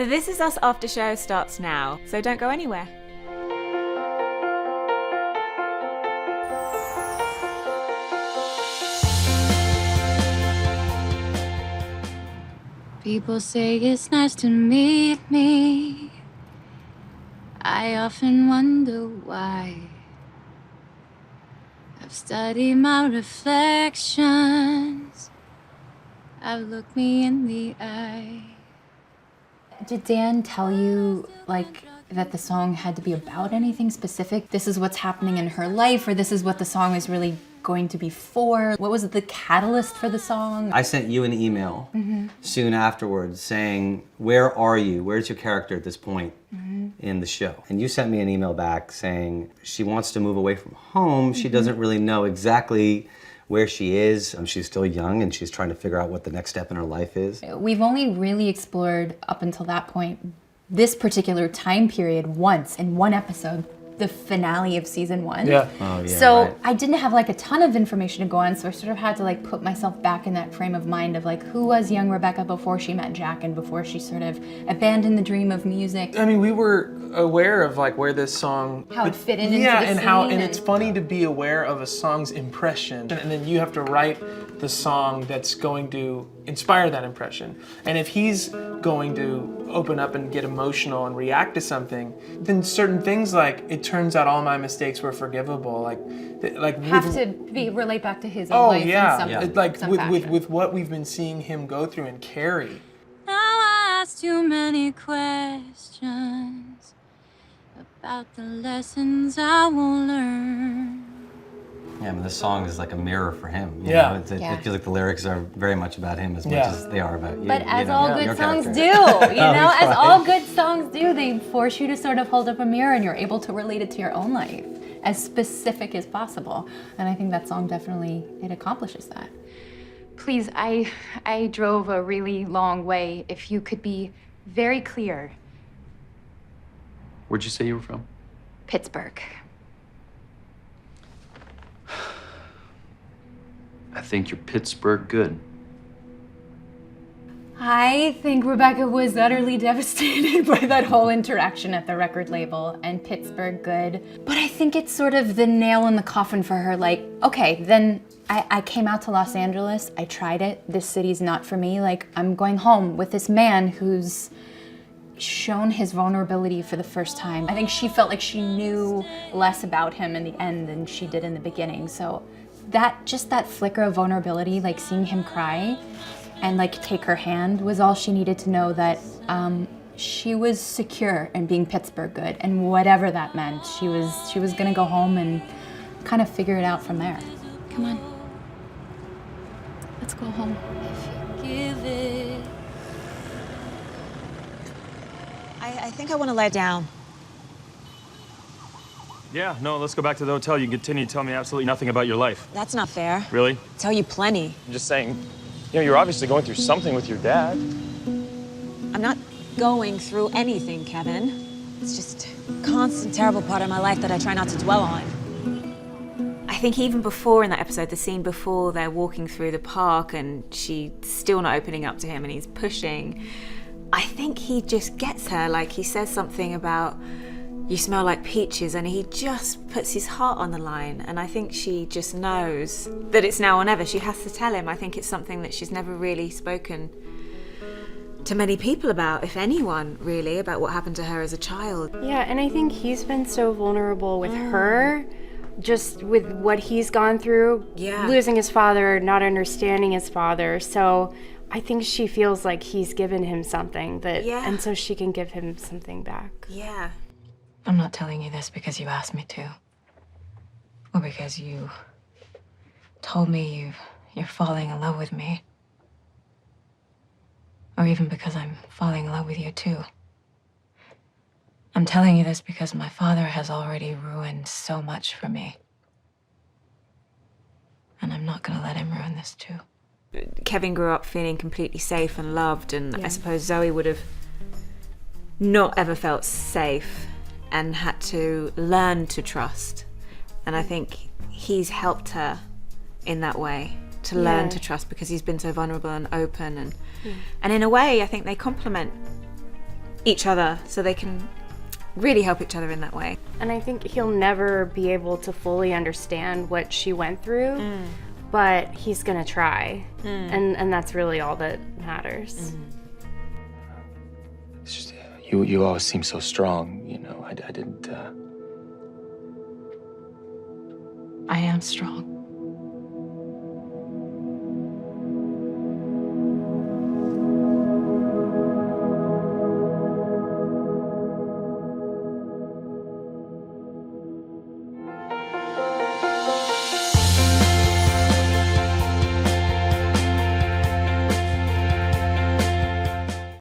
The This Is Us after show starts now, so don't go anywhere. People say it's nice to meet me. I often wonder why. I've studied my reflections. I've looked me in the eye. Did Dan tell you, like, that the song had to be about anything specific? This is what's happening in her life, or this is what the song is really going to be for? What was the catalyst for the song? I sent you an email soon afterwards saying, where are you? Where's your character at this point in the show? And you sent me an email back saying she wants to move away from home. She doesn't really know exactly where she is. She's still young and she's trying to figure out what the next step in her life is. We've only really explored, up until that point, this particular time period once in one episode, the finale of season 1. Yeah. Oh, yeah, So right. I didn't have like a ton of information to go on, so I sort of had to like put myself back in that frame of mind of like, who was young Rebecca before she met Jack and before she sort of abandoned the dream of music. I mean, we were aware of like where this song, How it fit into yeah, the and scene how, and- and it's funny to be aware of a song's impression, and then you have to write the song that's going to inspire that impression. And if he's going to open up and get emotional and react to something, then certain things like, it turns out all my mistakes were forgivable, Have to relate back to his own oh life yeah, in some, It, like some with fashion. what we've been seeing him go through and carry. Now I ask too many questions about the lessons I will learn. Yeah, I mean, this song is like a mirror for him. You Yeah. know? It Yeah. feels like the lyrics are very much about him as much Yeah. as they are about you. But as you know, all your good songs do, character. you know, as all good songs do, they force you to sort of hold up a mirror and you're able to relate it to your own life as specific as possible. And I think that song definitely, it accomplishes that. Please, I drove a really long way. If you could be very clear. Where'd you say you were from? Pittsburgh. I think you're Pittsburgh good. I think Rebecca was utterly devastated by that whole interaction at the record label and Pittsburgh good. But I think it's sort of the nail in the coffin for her, like, okay, then I came out to Los Angeles, I tried it, this city's not for me, like, I'm going home with this man who's shown his vulnerability for the first time. I think she felt like she knew less about him in the end than she did in the beginning. So that flicker of vulnerability, like seeing him cry and like take her hand, was all she needed to know that she was secure in being Pittsburgh good, and whatever that meant, she was gonna go home and kind of figure it out from there. Come on. Let's go home. If you give it. I think I want to lie down. Yeah, no, let's go back to the hotel. You can continue to tell me absolutely nothing about your life. That's not fair. Really? Tell you plenty. I'm just saying, you know, you're obviously going through something with your dad. I'm not going through anything, Kevin. It's just a constant, terrible part of my life that I try not to dwell on. I think even before in that episode, the scene before they're walking through the park and she's still not opening up to him and he's pushing, I think he just gets her. Like, he says something about, you smell like peaches, and he just puts his heart on the line. And I think she just knows that it's now or never. She has to tell him. I think it's something that she's never really spoken to many people about, if anyone really, about what happened to her as a child. Yeah, and I think he's been so vulnerable with her, just with what he's gone through, Yeah. losing his father, not understanding his father. So I think she feels like he's given him something that, Yeah. and so she can give him something back. Yeah. I'm not telling you this because you asked me to, or because you told me you're falling in love with me, or even because I'm falling in love with you too. I'm telling you this because my father has already ruined so much for me, and I'm not gonna let him ruin this too. Kevin grew up feeling completely safe and loved, and I suppose Zoe would have not ever felt safe and had to learn to trust. And I think he's helped her in that way, to learn to trust, because he's been so vulnerable and open. And in a way, I think they complement each other so they can really help each other in that way. And I think he'll never be able to fully understand what she went through, but he's gonna try. And that's really all that matters. It's just, you always seem so strong, you know. I didn't. I am strong.